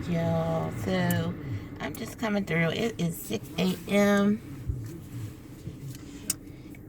y'all. So I'm just coming through. It is 6 a.m.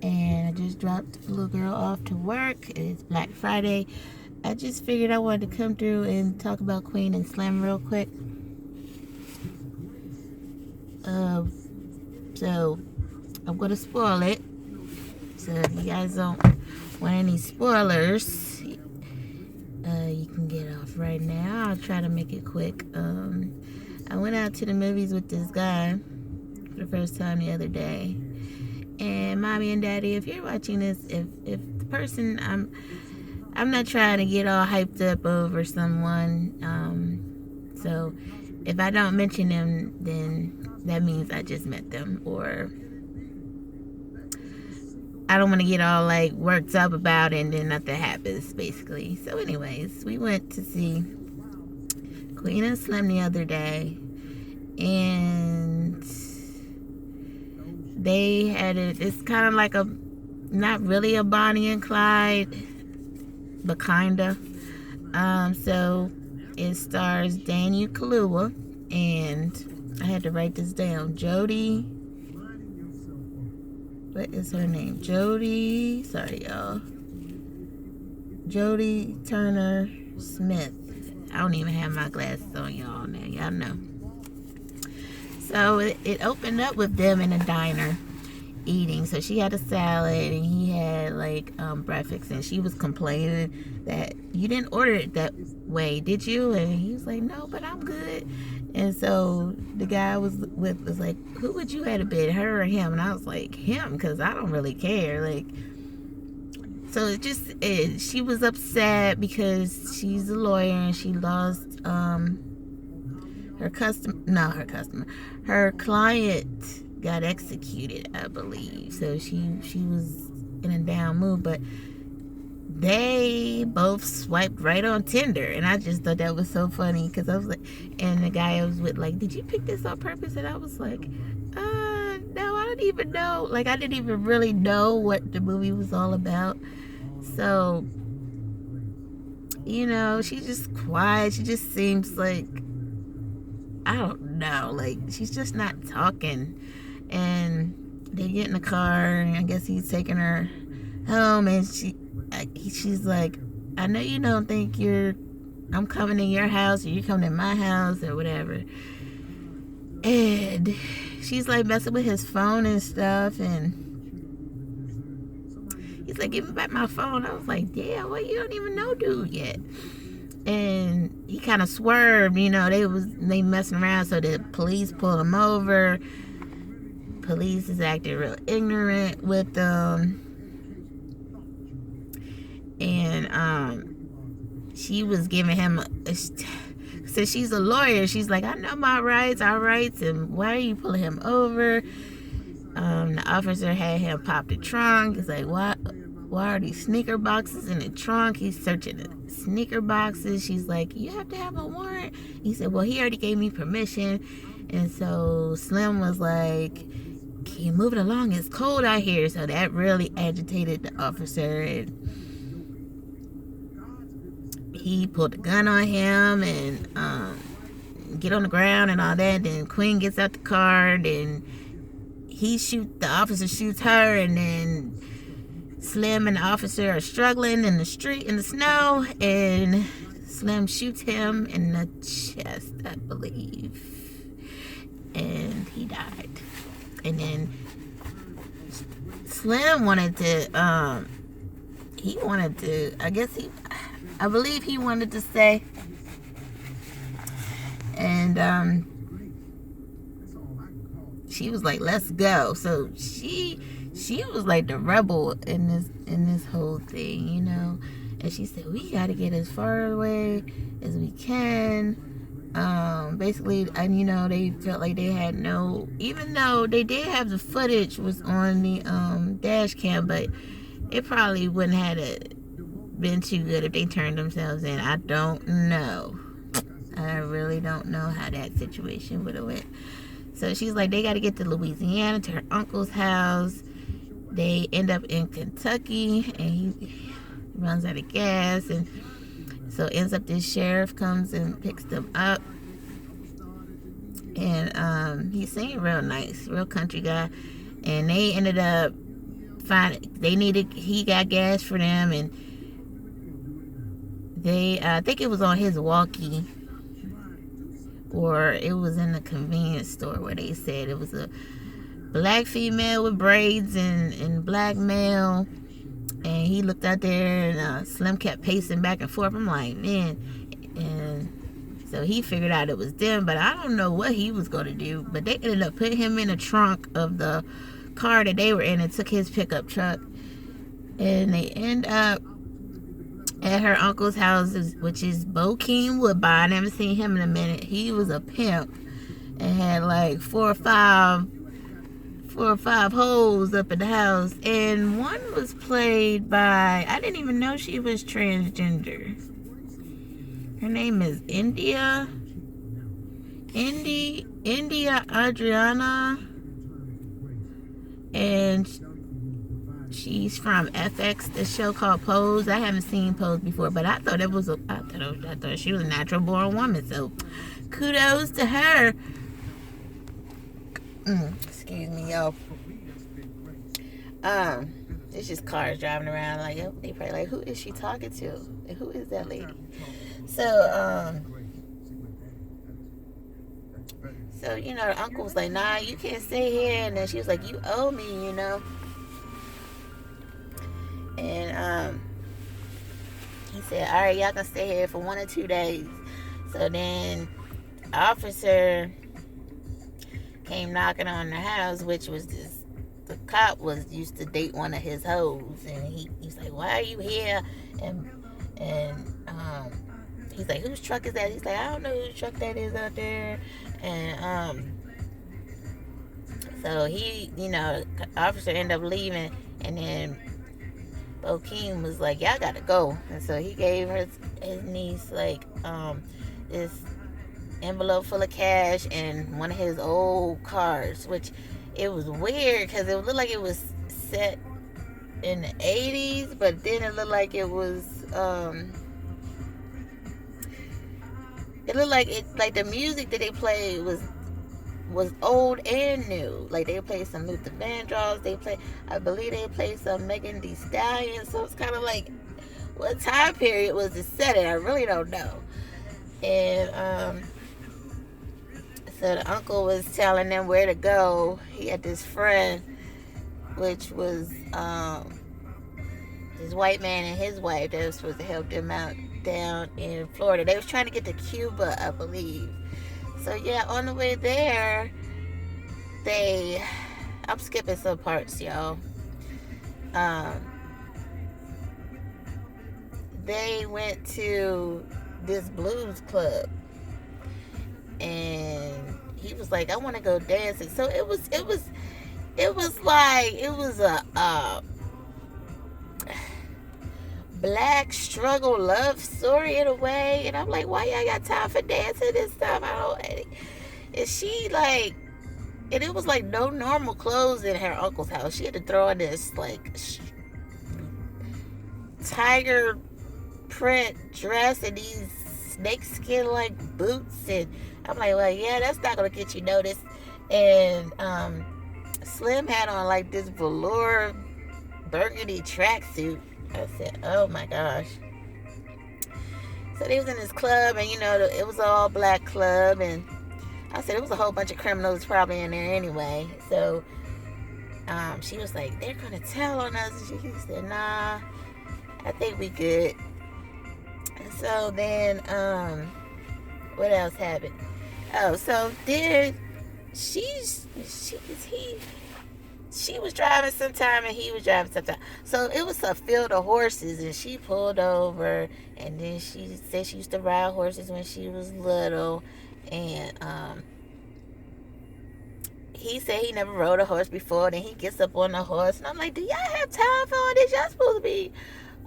and I just dropped the little girl off to work. It's Black Friday. I just figured I wanted to come through and talk about Queen and Slim real quick. So I'm gonna spoil it. So if you guys don't want any spoilers, you can get off right now. I'll try to make it quick. I went out to the movies with this guy for the first time the other day. And mommy and daddy, if you're watching this, if the person I'm not trying to get all hyped up over someone. So if I don't mention them, then that means I just met them, or I don't want to get all like worked up about it and then nothing happens, basically. So anyways, we went to see Queen and Slim the other day, and they had it's kind of like not really a Bonnie and Clyde, but kinda. So it stars Daniel Kaluuya, and I had to write this down. Jodie, what is her name? Sorry y'all. Jodie Turner Smith. I don't even have my glasses on, y'all. Now y'all know. So it opened up with them in a diner eating. So she had a salad and he had like breakfast, and she was complaining that you didn't order it that way, did you? And he was like, no, but I'm good. And so the guy I was with was like, who would you have been, her or him? And I was like, him, because I don't really care. Like, so she was upset because she's a lawyer and she lost her client got executed, I believe. So she was in a down mood, but they both swiped right on Tinder, and I just thought that was so funny, because I was like, and the guy I was with like, did you pick this on purpose? And I was like, no, I don't even know. Like, I didn't even really know what the movie was all about. So, she's just quiet. She just seems like, I don't know, like she's just not talking. And they get in the car, and I guess he's taking her home, and she's like, I know you don't think I'm coming to your house, or you're coming to my house, or whatever. And she's like messing with his phone and stuff, and he's like, give me back my phone. I was like, yeah, well, you don't even know dude yet. And he kind of swerved, they messing around, so the police pulled him over. Police is acting real ignorant with them. And she was giving him since she's a lawyer, she's like, I know my rights, and why are you pulling him over? The officer had him pop the trunk. He's like, why are these sneaker boxes in the trunk? He's searching the sneaker boxes. She's like, you have to have a warrant. He said, well, he already gave me permission. And so Slim was like, can you move it along? It's cold out here. So that really agitated the officer, and he pulled a gun on him and get on the ground and all that. Then Queen gets out the car, and the officer shoots her, and then Slim and the officer are struggling in the street in the snow, and Slim shoots him in the chest, I believe, and he died. And then Slim wanted to I believe he wanted to stay, and she was like, let's go. So she was like the rebel in this whole thing, and she said, we got to get as far away as we can. Basically, and they felt like they had even though they did have the footage was on the dash cam, but it probably wouldn't have been too good if they turned themselves in. I don't know. I really don't know how that situation would have went. So she's like, they got to get to Louisiana, to her uncle's house. They end up in Kentucky, and he runs out of gas, and so ends up this sheriff comes and picks them up. And he seemed real nice, real country guy. And they ended up he got gas for them, and they, I think it was on his walkie, or it was in the convenience store where they said it was a black female with braids and black male. And he looked out there, and Slim kept pacing back and forth. I'm like, man. And so he figured out it was them, but I don't know what he was going to do. But they ended up putting him in the trunk of the car that they were in and took his pickup truck. And they end up at her uncle's house, which is Bokeem Woodbine. I haven't seen him in a minute. He was a pimp and had like four or five hoes up at the house. And one was played by, I didn't even know she was transgender. Her name is India Adriana, and she's from FX, the show called Pose. I haven't seen Pose before, but I thought I thought she was a natural born woman. So kudos to her. Excuse me, y'all. It's just cars driving around. Like, they probably like, who is she talking to? And who is that lady? So you know, the uncle was like, nah, you can't stay here. And then she was like, you owe me, you know. And he said, all right, y'all can stay here for 1 or 2 days. So then the officer came knocking on the house, which was the cop used to date one of his hoes. And he's like, why are you here? And he's like, whose truck is that? He's like, I don't know whose truck that is out there. And so he, you know, the officer ended up leaving, and then Bokeem was like, y'all gotta go. And so he gave his niece like this envelope full of cash and one of his old cars, which it was weird because it looked like it was set in the 80s, but then it looked like it was like the music that they played was old and new. Like, they played some Luther Vandross, I believe they played some Megan Thee Stallion. So it's kind of like, what time period was it set in? I really don't know. And so the uncle was telling them where to go. He had this friend, which was this white man and his wife that was supposed to help them out down in Florida. They was trying to get to Cuba, I believe. So yeah, on the way there, I'm skipping some parts, y'all. They went to this blues club, and he was like, I want to go dancing. So it was a black struggle love story in a way. And I'm like, why y'all got time for dancing and stuff? And she like, and it was like no normal clothes in her uncle's house. She had to throw on this like tiger print dress and these snakeskin like boots. And I'm like, well, yeah, that's not gonna get you noticed. And Slim had on like this velour burgundy tracksuit. I said, oh my gosh. So they was in this club, and you know, it was an all black club, and I said it was a whole bunch of criminals probably in there anyway. So she was like, they're gonna tell on us. And she said, nah, I think we good. And so then what else happened? Oh, so then she was driving sometime and he was driving sometime. So it was a field of horses, and she pulled over, and then she said she used to ride horses when she was little. And he said he never rode a horse before. Then he gets up on the horse, and I'm like, do y'all have time for all this? Y'all supposed to be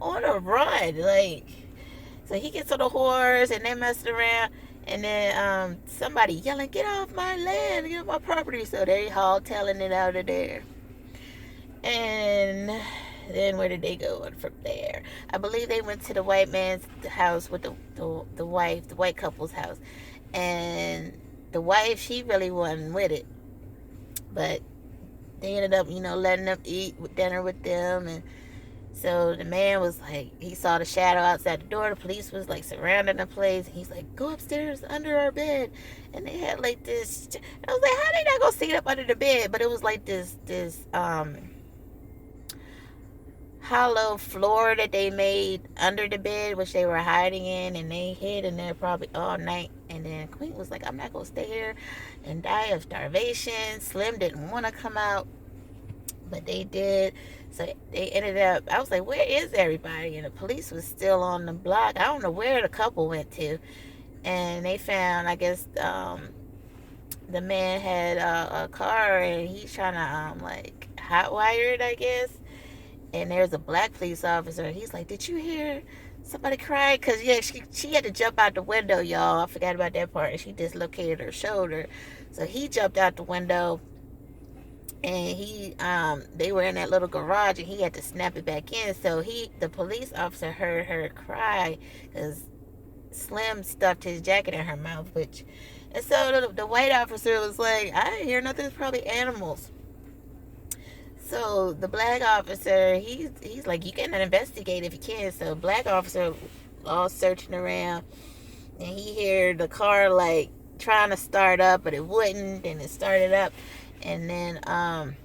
on a run. Like, so he gets on the horse, and they're messing around. And then somebody yelling, get off my land, get off my property. So they hauling it out of there. And then where did they go from there? I believe they went to the white man's house with the wife, the white couple's house. And the wife, she really wasn't with it, but they ended up, letting them eat dinner with them. And so the man was like, he saw the shadow outside the door. The police was like surrounding the place. He's like, go upstairs under our bed. And they had like this. I was like, how they not gonna see it up under the bed? But it was like this hollow floor that they made under the bed, which they were hiding in, and they hid in there probably all night. And then Queen was like, I'm not gonna stay here and die of starvation. Slim didn't want to come out, but they did. So they ended up, I was like, where is everybody? And the police was still on the block. I don't know where the couple went to. And they found, I guess, the man had a car, and he's trying to like hotwire it, I guess. And there's a black police officer, and he's like, did you hear somebody cry? Because, yeah, she had to jump out the window, y'all. I forgot about that part. And she dislocated her shoulder. So he jumped out the window, and they were in that little garage, and he had to snap it back in. So the police officer heard her cry because Slim stuffed his jacket in her mouth, and so the white officer was like, I didn't hear nothing. It's probably animals. So the black officer, he's like, you can investigate if you can. So black officer all searching around, and he heard the car like trying to start up, but it wouldn't, and it started up. And then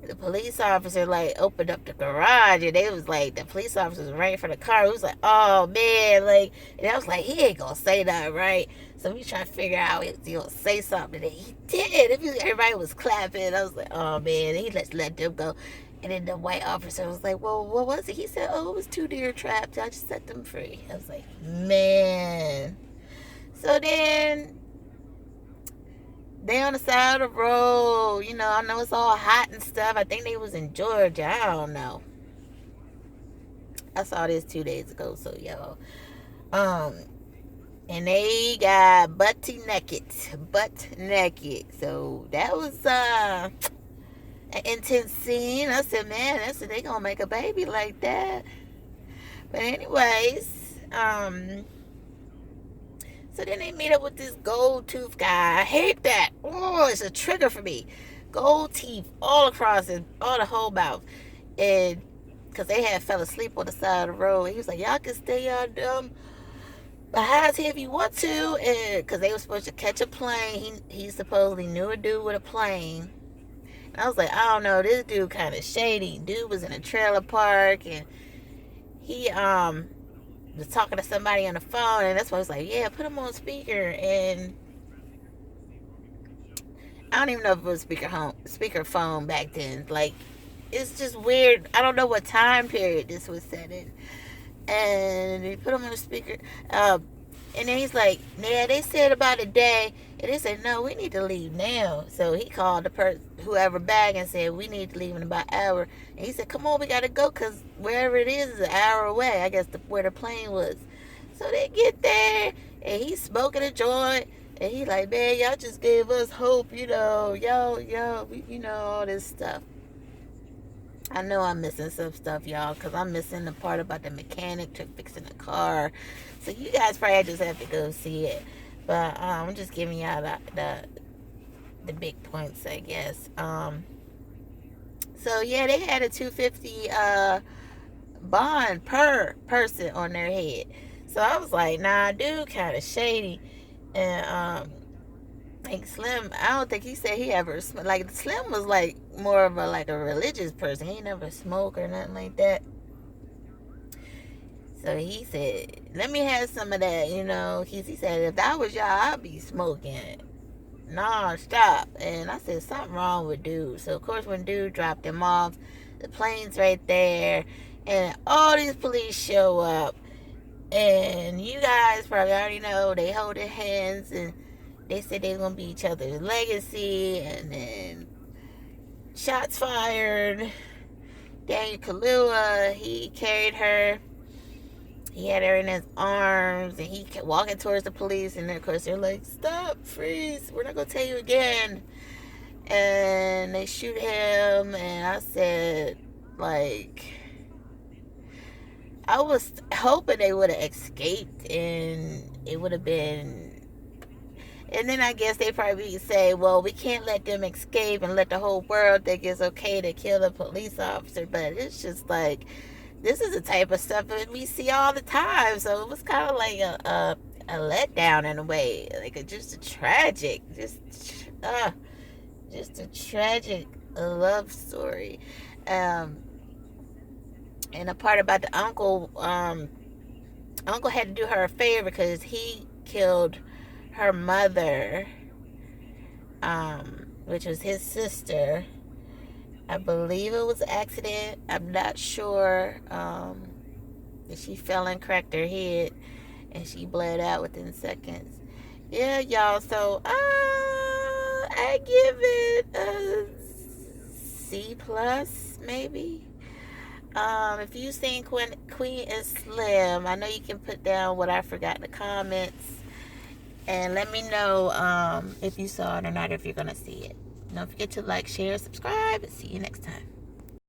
the police officer like opened up the garage, and they was like, the police officer was right for the car. It was like, oh man, like, and I was like, he ain't gonna say that, right? So we trying to figure out if he gonna say something, and he did. Everybody was clapping. I was like, oh man, and he let them go. And then the white officer was like, well, what was it? He said, oh, it was 2 deer trapped. I just set them free. I was like, man. So then they on the side of the road, I know it's all hot and stuff. I think they was in Georgia. I don't know. I saw this 2 days ago, so yo. And they got butt naked. So that was an intense scene. I said, man, they gonna make a baby like that. But anyways, so then they meet up with this gold tooth guy. I hate that. Oh, it's a trigger for me. Gold teeth all across all the whole mouth. And because they had fell asleep on the side of the road. He was like, y'all can stay y'all behind here if you want to. And because they were supposed to catch a plane. He supposedly knew a dude with a plane. And I was like, I don't know, this dude kind of shady. Dude was in a trailer park, and he was talking to somebody on the phone, and that's why I was like, yeah, put him on speaker. And I don't even know if it was speaker phone back then. Like, it's just weird. I don't know what time period this was set in. And he put him on the speaker. And then he's like, yeah, they said about a day. And they said, no, we need to leave now. So he called whoever back and said, we need to leave in about an hour. And he said, come on, we got to go, because wherever it is an hour away, I guess, where the plane was. So they get there, and he's smoking a joint. And he's like, man, y'all just gave us hope, y'all, all this stuff. I know I'm missing some stuff, y'all, because I'm missing the part about the mechanic fixing the car. So you guys probably just have to go see it. But I'm just giving y'all the big points, I guess. So yeah, they had a $250 bond per person on their head. So I was like, nah, dude, kind of shady. And like Slim, I don't think he said he ever like Slim was like more of a religious person. He never smoked or nothing like that. So he said, let me have some of that, He said, if that was y'all, I'd be smoking non-stop. And I said, something wrong with dude. So of course when dude dropped him off, the plane's right there, and all these police show up. And you guys probably already know they hold their hands, and they said they're going to be each other's legacy. And then shots fired. Daniel Kaluuya, he carried her. He had her in his arms, and he kept walking towards the police. And then, of course, they're like, stop, freeze. We're not going to tell you again. And they shoot him. And I said, I was hoping they would have escaped, and it would have been And then I guess they probably say, well, we can't let them escape and let the whole world think it's okay to kill a police officer. But it's just like, this is the type of stuff that we see all the time. So it was kind of like a letdown in a way, like just a tragic, just a tragic love story. And a part about the uncle, uncle had to do her a favor because he killed her mother, which was his sister. I believe it was an accident. I'm not sure. She fell and cracked her head, and she bled out within seconds. Yeah, y'all. So I give it a C plus, maybe. If you've seen Queen and Slim, I know you can put down what I forgot in the comments, and let me know if you saw it or not, if you're gonna see it. Don't forget to like, share, subscribe, and see you next time.